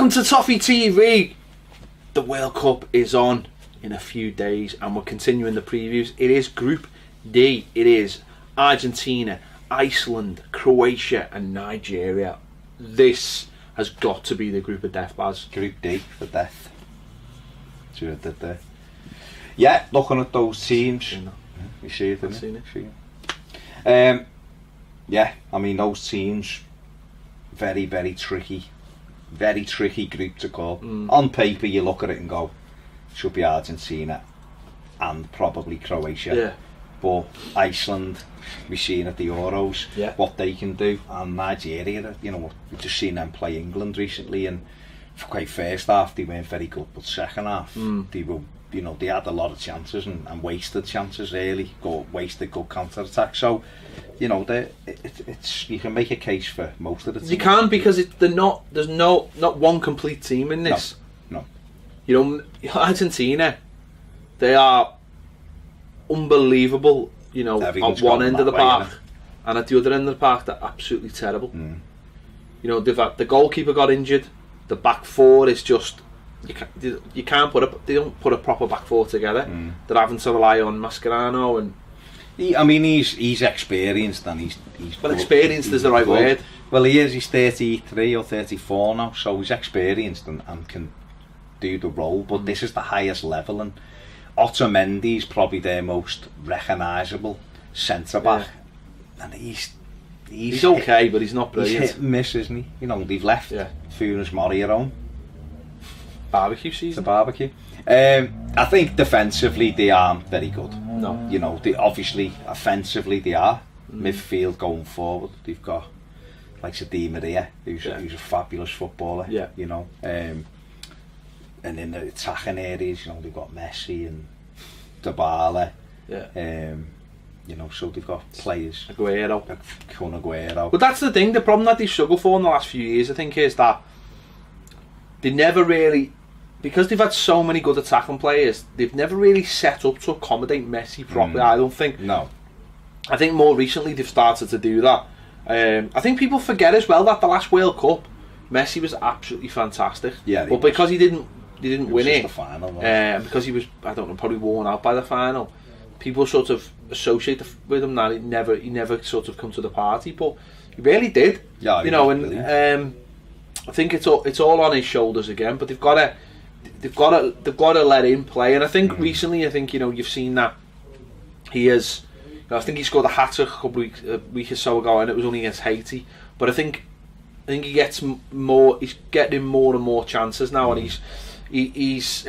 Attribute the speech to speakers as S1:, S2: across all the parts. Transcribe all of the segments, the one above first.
S1: Welcome to Toffee TV. The World Cup is on in a few days and we're continuing the previews. It is Group D. It is Argentina, Iceland, Croatia and Nigeria. This has got to be the group of death, Baz.
S2: Group D for death. See what I did there? Yeah, looking at those teams. You see it, didn't you? Yeah, I mean those teams, very, very tricky. Very tricky group to call. On paper you look at it and go, should be Argentina and probably Croatia.
S1: Yeah.
S2: But Iceland, we've seen at the Euros what they can do, and Nigeria, you know, we've just seen them play England recently, and for quite first half they weren't very good, but second half they were, you know, they had a lot of chances and wasted chances really, wasted good counter attack. So, you know, it's you can make a case for most of the teams.
S1: You can, because there's not one complete team in this.
S2: No.
S1: You know, Argentina, they are unbelievable, you know, at one end of the park, and at the other end of the park they're absolutely terrible. You know, the goalkeeper got injured, the back four is just you can't they don't put a proper back four together. They're having to rely on Mascherano, and
S2: I mean he's experienced, and he's
S1: well, experienced is the right word.
S2: Well, he's 33 or 34 now, so he's experienced and can do the role, but this is the highest level, and Otamendi's probably their most recognisable centre back, and he's
S1: okay, but he's not brilliant.
S2: He's hit and miss, isn't he? You know, they've left Funes Mori at home.
S1: Barbecue season.
S2: It's a barbecue. I think defensively they aren't very good.
S1: No.
S2: You know, they obviously offensively they are. Midfield going forward, they've got like Di Maria, who's a fabulous footballer.
S1: Yeah.
S2: You know, and in the attacking areas, you know, they've got Messi and Dybala.
S1: Yeah.
S2: You know, so they've got players.
S1: Aguero. But that's the thing. The problem that they struggle for in the last few years, I think, is that they never really, because they've had so many good attacking players, they've never really set up to accommodate Messi properly. I don't think.
S2: No.
S1: I think more recently they've started to do that. I think people forget as well that the last World Cup, Messi was absolutely fantastic.
S2: Yeah.
S1: But because he didn't win it,
S2: the final,
S1: because he was, I don't know, probably worn out by the final, people sort of associate with him that he never sort of come to the party, but he really did.
S2: Yeah.
S1: You know, and I think it's all on his shoulders again. But they've got to let him play. And I think recently, you know, you've seen that he has. I think he scored a hat-trick a week or so ago, and it was only against Haiti. But I think he gets more. He's getting more and more chances now, and he's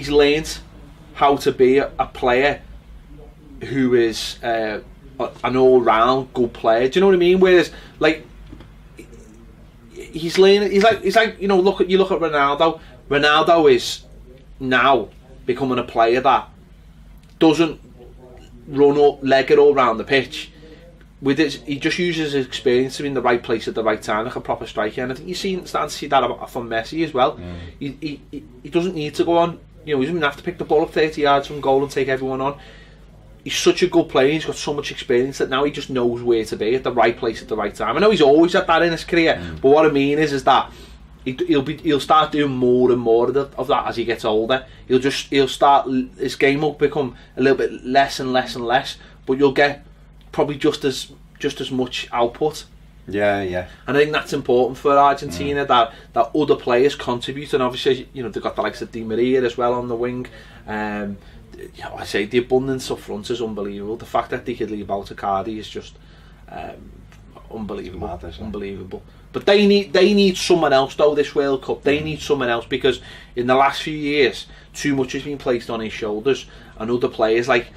S1: learned how to be a player who is an all-round good player. Do you know what I mean? Whereas, like, he's learning. He's like you know, look at Ronaldo. Ronaldo is now becoming a player that doesn't run up, leg it all around the pitch. He just uses his experience to be in the right place at the right time, like a proper striker. And I think you're starting to see that from Messi as well. He doesn't need to go on. You know, he doesn't even have to pick the ball up 30 yards from goal and take everyone on. He's such a good player. He's got so much experience that now he just knows where to be at the right place at the right time. I know he's always had that in his career, but what I mean is that he'll start doing more and more of that as he gets older. His game will become a little bit less and less and less, but you'll get probably just as much output.
S2: Yeah.
S1: And I think that's important for Argentina, that other players contribute, and obviously, you know, they've got the likes of Di Maria as well on the wing. You know, I say the abundance up front is unbelievable. The fact that they could leave out Icardi is just unbelievable. Unbelievable. But they need someone else though, this World Cup. They need someone else, because in the last few years too much has been placed on his shoulders, and other players like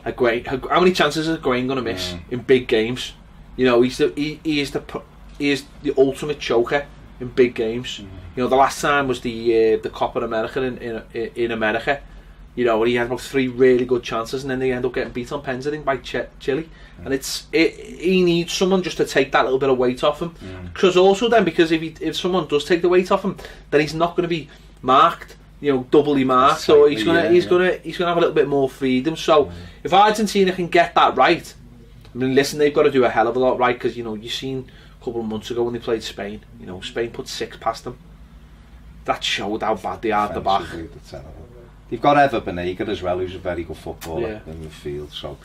S1: Higuain. How many chances is Higuain going to miss in big games? You know, he is the ultimate choker in big games. You know, the last time was the Copa America in America. You know, when he had about 3 really good chances, and then they end up getting beat on pens, I think, by Chile. And he needs someone just to take that little bit of weight off him. Because also then, because if someone does take the weight off him, then he's not going to be marked, you know, doubly marked. So he's gonna have a little bit more freedom. So if Argentina can get that right, I mean, listen, they've got to do a hell of a lot right, because, you know, you've seen couple of months ago when they played Spain. You know, Spain put 6 past them. That showed how bad they are at the back.
S2: You've got Ever Banega as well, who's a very good footballer in the field. So,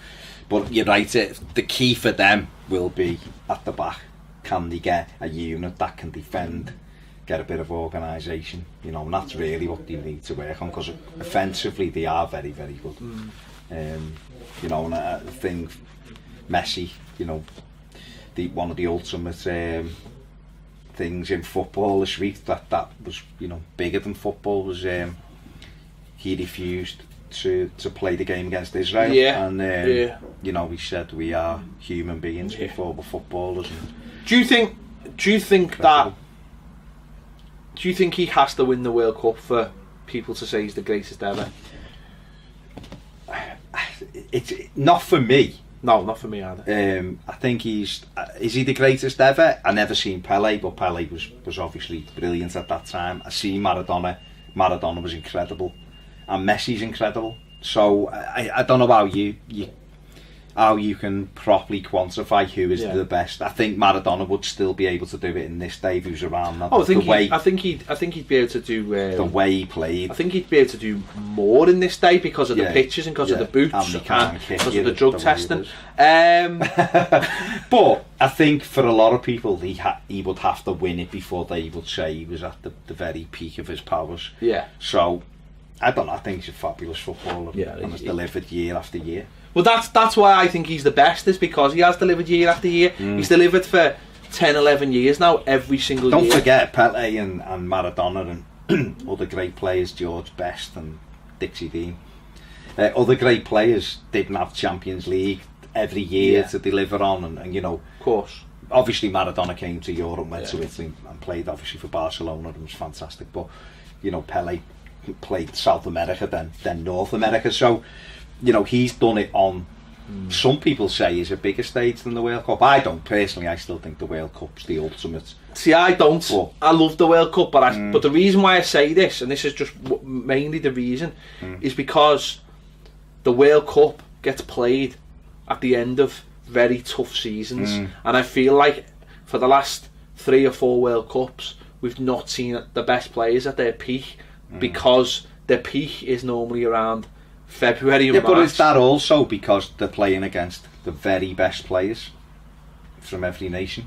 S2: but you're right. The key for them will be at the back. Can they get a unit that can defend, get a bit of organisation? You know, and that's really what they need to work on, because offensively they are very, very good. You know, and I think Messi, you know, one of the ultimate things in football this week that was, you know, bigger than football was he refused to play the game against Israel. And you know, he said we are human beings before we're footballers. And
S1: do you think he has to win the World Cup for people to say he's the greatest ever?
S2: It's not for me.
S1: No, not for me either.
S2: I think is he the greatest ever? I never seen Pele, but Pele was obviously brilliant at that time. I see Maradona. Maradona was incredible, and Messi's incredible. So I don't know how you can properly quantify who is the best. I think Maradona would still be able to do it in this day if he was around.
S1: I think he'd be able to do
S2: the way he played.
S1: I think he'd be able to do more in this day because of the pitches and because of the boots and because of the drug testing.
S2: But I think for a lot of people, he would have to win it before they would say he was at the very peak of his powers.
S1: Yeah.
S2: So I don't know. I think he's a fabulous footballer and has delivered year after year.
S1: Well, that's why I think he's the best, is because he has delivered year after year. He's delivered for 10, 11 years now, every single year.
S2: Don't forget Pele and Maradona and other great players, George Best and Dixie Dean. Other great players didn't have Champions League every year to deliver on, and you know,
S1: of course.
S2: Obviously Maradona came to Europe, went to Italy and played obviously for Barcelona, and was fantastic. But you know, Pele played South America, then North America. So you know, he's done it on, some people say, is a bigger stage than the World Cup. I don't personally. I still think the World Cup's the ultimate.
S1: See, I don't. But I love the World Cup, but the reason why I say this, and this is just mainly the reason, is because the World Cup gets played at the end of very tough seasons, and I feel like for the last 3 or 4 World Cups, we've not seen the best players at their peak, because their peak is normally around February and March.
S2: But is that also because they're playing against the very best players from every nation?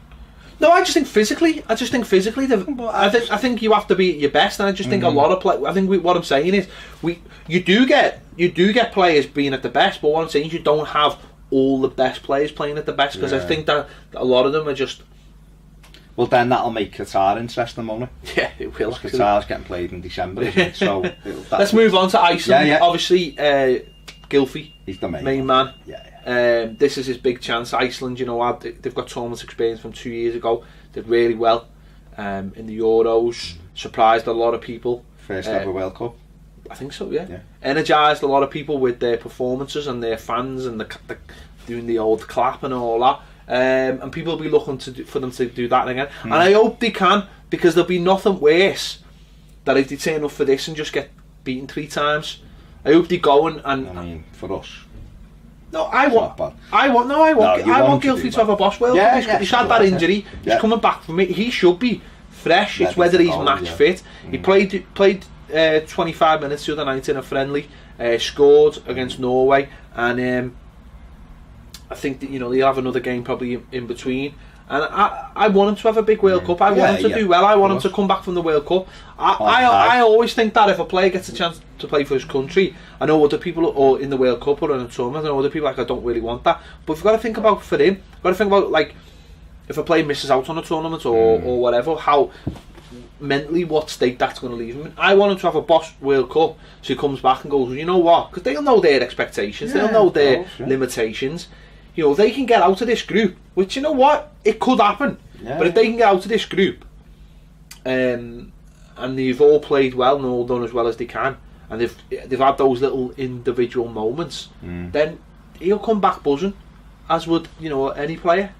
S1: No, I just think physically. I think you have to be at your best, and I just think a lot of I think what I'm saying is you do get players being at the best, but what I'm saying is you don't have all the best players playing at the best, because I think that a lot of them are just.
S2: Well, then that'll make Qatar interesting, won't it?
S1: Yeah, it will.
S2: Qatar's getting played in December, isn't it? So
S1: let's move on to Iceland. Obviously, Gylfi,
S2: he's the main
S1: man.
S2: Yeah.
S1: This is his big chance. Iceland, you know, they've got tournament experience from 2 years ago. Did really well in the Euros. Surprised a lot of people.
S2: First ever World Cup.
S1: I think so. Yeah. Energised a lot of people with their performances and their fans and the doing the old clap and all that. And people will be looking for them to do that again, and I hope they can, because there'll be nothing worse than if they turn up for this and just get beaten 3 times. I hope they go and
S2: I mean, for us.
S1: No, I want Gylfi to have a Boss World Cup. He's had that injury. He's coming back from it. He should be fresh. It's whether he's match fit. He played 25 minutes the other night in a friendly. Scored against Norway, and I think that, you know, they'll have another game probably in between, and I want him to have a big World Cup. I want him to do well. I want him to come back from the World Cup. I always think that if a player gets a chance to play for his country, I know other people, or in the World Cup or in a tournament, I know other people like, I don't really want that, but you've got to think about for him. You've got to think about, like, if a player misses out on a tournament or whatever, how mentally what state that's going to leave him in. I want him to have a Boss World Cup, so he comes back and goes, well, you know what, because they'll know their expectations, they'll know their limitations. You know, they can get out of this group, which, you know what, it could happen. But if they can get out of this group, and they've all played well and all done as well as they can, and they've had those little individual moments, then he'll come back buzzing, as would, you know, any player.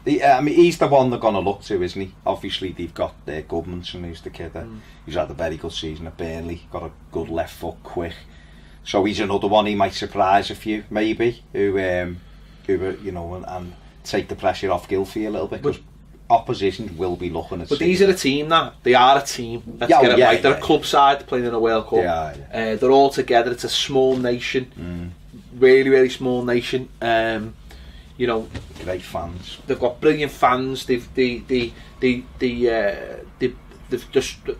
S2: I mean, he's the one they're going to look to, isn't he? Obviously, they've got their Goodmanson, who's the kid who's had a very good season at Burnley, got a good left foot, quick. So he's another one. He might surprise a few, maybe, who you know, and take the pressure off Gylfi a little bit. opposition will be looking at.
S1: But these are a team now. They are a team. Let's get it right. They're a club side playing in a World Cup. They're all together. It's a small nation, really, really small nation. You know,
S2: great fans.
S1: They've got brilliant fans. They've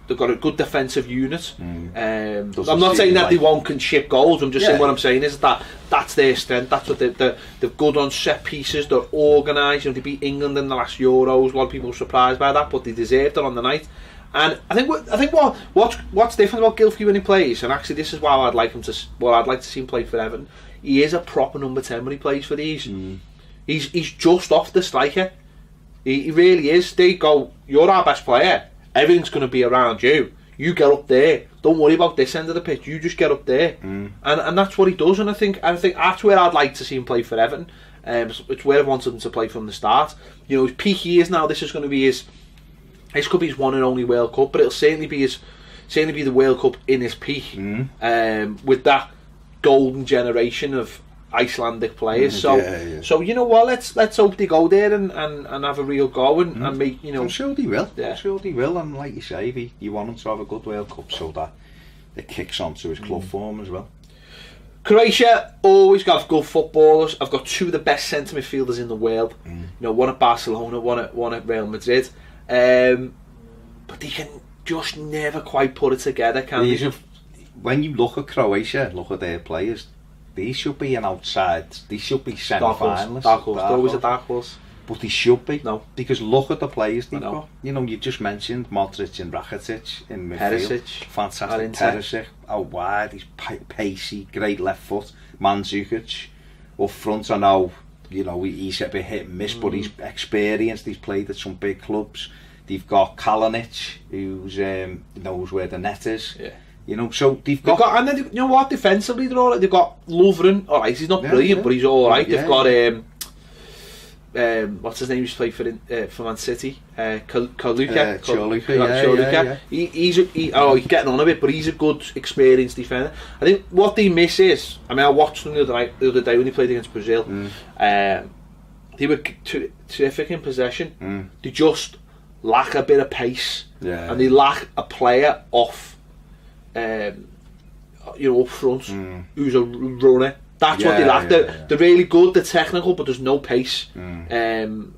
S1: got a good defensive unit. I'm not saying that they won't concede goals. I'm just saying what I'm saying is that's their strength. That's what they're good on set pieces. They're organised. You know, they beat England in the last Euros. A lot of people were surprised by that, but they deserved it on the night. And I think what's different about Gylfi when he plays, and actually this is why I'd like to see him play for Everton. He is a proper number 10 when he plays for these. He's just off the striker. He really is. They go, you're our best player. Everything's going to be around you. You get up there. Don't worry about this end of the pitch. You just get up there, and that's what he does. And I think that's where I'd like to see him play for Everton. It's where I wanted him to play from the start. You know, his peak years now. This is going to be his. This could be his one and only World Cup, but it'll certainly be the World Cup in his peak. With that golden generation of Icelandic players. So you know what? Let's hope they go there and have a real go and make, you know.
S2: I'm sure they will. I'm sure they will. And like you say, you want him to have a good World Cup so that it kicks on to his club form as well.
S1: Croatia always got good footballers. I've got two of the best centre midfielders in the world. You know, one at Barcelona, one at Real Madrid. But they can just never quite put it together, can they?
S2: When you look at Croatia, look at their players. They should be an outside. They should be semi-finalists.
S1: Dark horse. They're always a dark horse.
S2: But they should be.
S1: No.
S2: Because look at the players they've got. You know, you just mentioned Modric and Rakitic in midfield.
S1: Perisic.
S2: Fantastic. Perisic. Out wide. He's pacey. Great left foot. Mandzukic. Up front, I know, you know, he's a bit hit and miss, but he's experienced. He's played at some big clubs. They've got Kalinic, who's knows where the net is. Yeah. You know, so they've got
S1: and then, you know what, defensively they're all right. They've got Lovren, alright, he's not brilliant, but he's alright. They've got what's his name, he's played for Man City, Choluka. He's getting on a bit, but he's a good experienced defender. I think what they miss is, I mean, I watched them the other day when he played against Brazil. They were terrific in possession. They just lack a bit of pace, and they lack a player off. You know, up front, who's a runner. That's what they lack. They're really good. They're technical, but there's no pace. You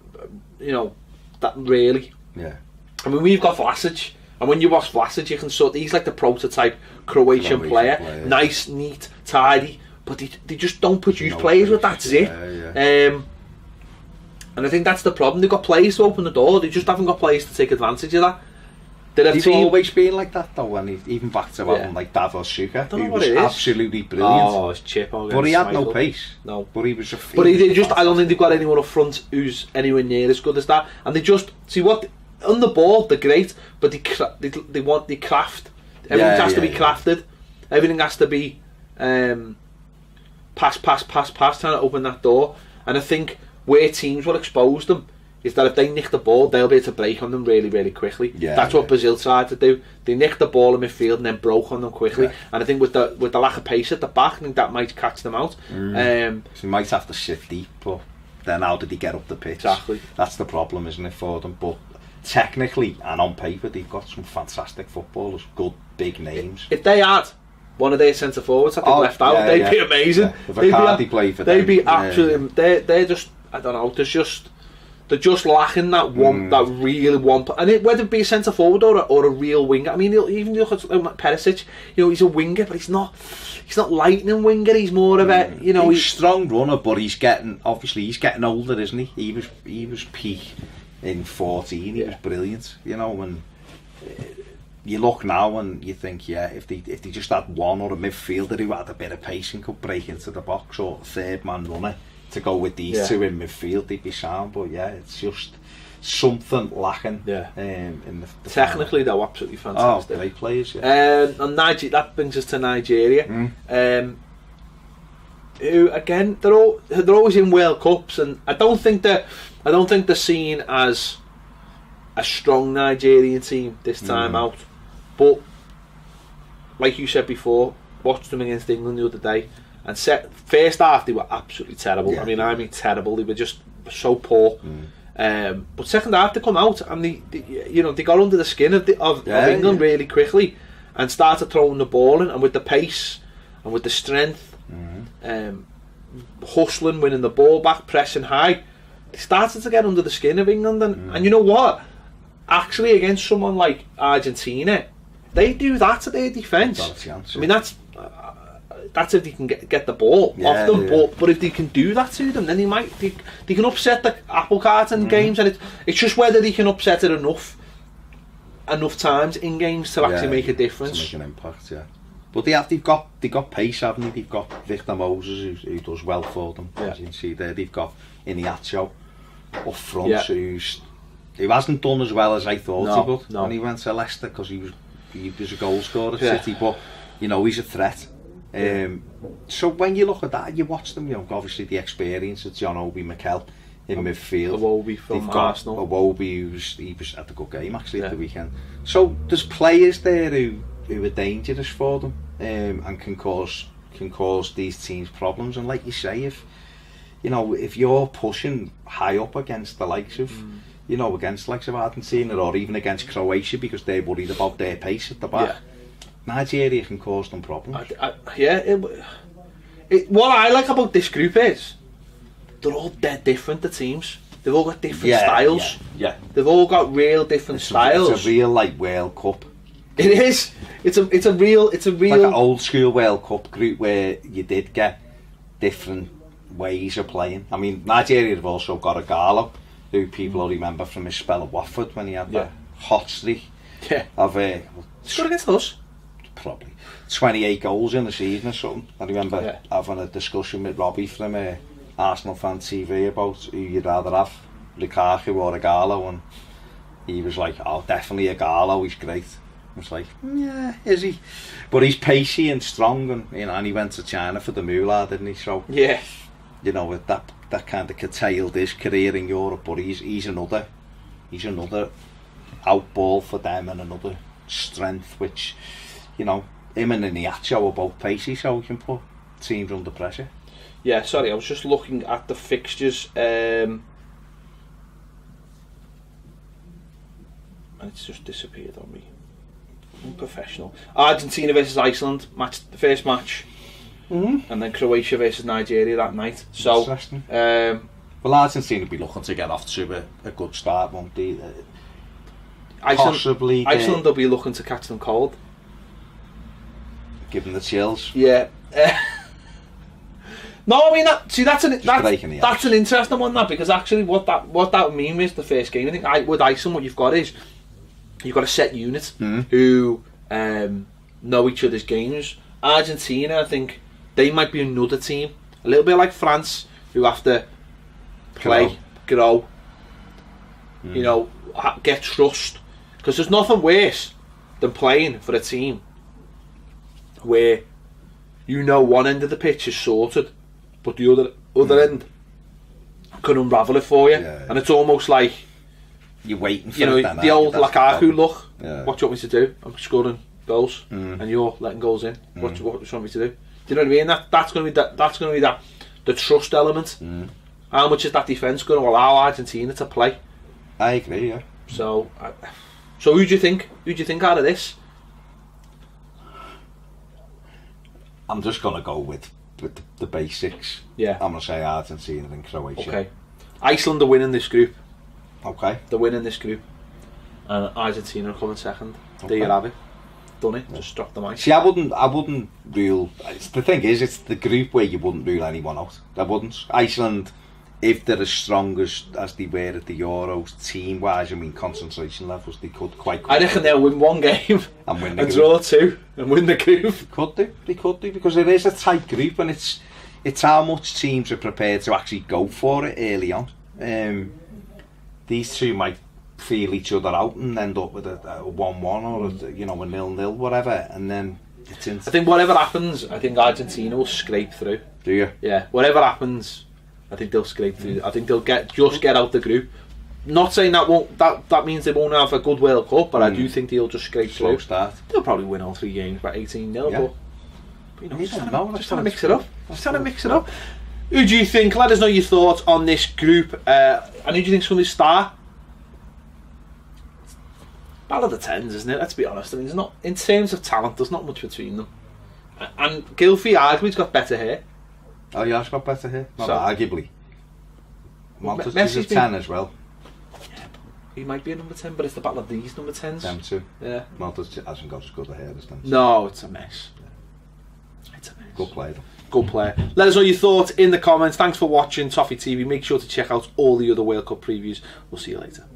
S1: know, that really. I mean, we've got Vlasic, and when you watch Vlasic, you can he's like the prototype Croatian player. Nice, neat, tidy, but they just don't produce players with that zip. And I think that's the problem. They've got players to open the door. They just haven't got players to take advantage of that.
S2: He's always been like that though, and even back to having like Davos Suka, who was absolutely brilliant.
S1: Oh, it's chip.
S2: But he had no pace.
S1: No.
S2: But he was
S1: But they just, I don't think they've got anyone up front who's anywhere near as good as that. And they just, see what, on the ball, they're great, but they craft. Everything has to be crafted. Everything has to be pass, trying to open that door. And I think where teams will expose them is that if they nick the ball, they'll be able to break on them really, really quickly. That's what Brazil tried to do. They nicked the ball in midfield and then broke on them quickly. And I think with the lack of pace at the back, I think that might catch them out.
S2: So you might have to sit deep, but then how did he get up the pitch?
S1: Exactly.
S2: That's the problem, isn't it, for them? But technically and on paper, they've got some fantastic footballers, good big names.
S1: If they had one of their centre forwards that they left out, they'd be amazing.
S2: If play for them,
S1: they'd be absolutely. They're just, I don't know. They're just lacking that one, that real one, and whether it be a centre forward or a real winger. I mean, even look at Perisic. You know, he's a winger, but he's not lightning winger. He's more of a, you know,
S2: he's a strong runner, but he's getting older, isn't he? He was peak in 14. He was brilliant, you know. And you look now and you think, if they just had one or a midfielder who had a bit of pace and could break into the box, or third man runner to go with these two in midfield, they'd be sound. But it's just something lacking. In the
S1: technically though, absolutely fantastic.
S2: Great players.
S1: And that brings us to Nigeria. Who again, they're always in World Cups, and I don't think they're seen as a strong Nigerian team this time out. But like you said before, watched them against England the other day. And first half they were absolutely terrible. I mean terrible. They were just so poor. But second half they come out and they got under the skin of England really quickly and started throwing the ball in, and with the pace and with the strength, hustling, winning the ball back, pressing high, they started to get under the skin of England. And you know what? Actually, against someone like Argentina, they do that to their defence. I mean, that's if they can get the ball off them. But if they can do that to them, then they can upset the apple cart in games, and it's just whether they can upset it enough times in games to actually make a difference,
S2: to make an impact. But they've got pace, haven't they? They've got Victor Moses who does well for them, as you can see there. They've got Iniacho up front, who hasn't done as well as I thought he would when he went to Leicester, because he was a goal scorer at City, but he's a threat. So when you look at that, you watch them, obviously the experience of John Obi Mikel in midfield.
S1: Iwobi from Arsenal.
S2: Iwobi, he was at a good game actually at the weekend. So there's players there who are dangerous for them, and can cause these teams problems. And like you say, if you're pushing high up against the likes of against the likes of Argentina, or even against Croatia, because they're worried about their pace at the back, Nigeria can cause them problems.
S1: What I like about this group is they're all dead different, the teams. They've all got different styles. They've all got real different styles.
S2: It's a real World Cup.
S1: It is. It's a real
S2: like an old school World Cup group where you did get different ways of playing. I mean, Nigeria have also got a Gallo, who people will remember from his spell at Watford when he had that hot streak of
S1: scored against us.
S2: Probably 28 goals in the season or something. I remember having a discussion with Robbie from Arsenal Fan TV about who you'd rather have, Lukaku or Ighalo, and he was like, oh, definitely Ighalo, he's great. I was like, yeah, is he? But he's pacey and strong, and and he went to China for the moolah, didn't he? So with that kind of curtailed his career in Europe, but he's another outball for them, and another strength which him and Iniacho are both pacey, so he can put teams under pressure.
S1: Yeah, sorry, I was just looking at the fixtures, and it's just disappeared on me. Unprofessional. Argentina versus Iceland, the first match, and then Croatia versus Nigeria that night. So,
S2: interesting. Well, Argentina will be looking to get off to a good start, won't they? Iceland
S1: will be looking to catch them cold.
S2: Give them the chills.
S1: Yeah. No, I mean that's an interesting one, because actually what that would mean is the first game. I think with Iceland, what you've got is you've got a set unit who know each other's games. Argentina, I think they might be another team, a little bit like France, who have to play, grow, get trust. Because there's nothing worse than playing for a team where one end of the pitch is sorted, but the other end can unravel it for you, and it's almost like
S2: you're waiting for it.
S1: The old Lukaku look. What do you want me to do? I'm scoring goals, and you're letting goals in. What do you want me to do? Do you know what I mean? That's going to be the trust element. How much is that defence going to allow Argentina to play?
S2: I agree. Yeah.
S1: So who do you think? Who do you think out of this?
S2: I'm just going to go with the basics.
S1: Yeah.
S2: I'm going to say Argentina and Croatia.
S1: Okay. Iceland are winning this group.
S2: Okay.
S1: They're winning this group. And Argentina are coming second. Okay. There you have it. Done it. Just drop the mic.
S2: See, I wouldn't rule. The thing is, it's the group where you wouldn't rule anyone out. I wouldn't. Iceland, if they're as strong as they were at the Euros, team-wise, I mean, concentration levels, they could quite quickly.
S1: I reckon they'll win one game
S2: and win
S1: and draw two and win the group.
S2: They could do, because it is a tight group, and it's how much teams are prepared to actually go for it early on. These two might feel each other out and end up with a 1-1 or a 0-0, whatever, and then it's I
S1: think whatever happens, I think Argentina will scrape through.
S2: Do you?
S1: Yeah, whatever happens, I think they'll scrape through. I think they'll get out the group. Not saying that means they won't have a good World Cup, but I do think they'll just scrape through.
S2: Start.
S1: They'll probably win all 3 games by 18-0, but
S2: just trying to mix it up.
S1: Who do you think? Let us know your thoughts on this group. And who do you think's going to start? Battle of the Tens, isn't it? Let's be honest. I mean, there's not, in terms of talent, there's not much between them. And Gylfi arguably's got better hair.
S2: Oh, yeah, he's got better hair. Not arguably. Montes
S1: Messi's
S2: is a 10 as well.
S1: Yeah, he might be a number 10, but it's the battle of these number 10s.
S2: Them too.
S1: Yeah.
S2: Montes hasn't got as good a hair as them.
S1: No, it's a mess. Yeah. It's a mess.
S2: Good player though.
S1: Good player. Let us know your thoughts in the comments. Thanks for watching Toffee TV. Make sure to check out all the other World Cup previews. We'll see you later.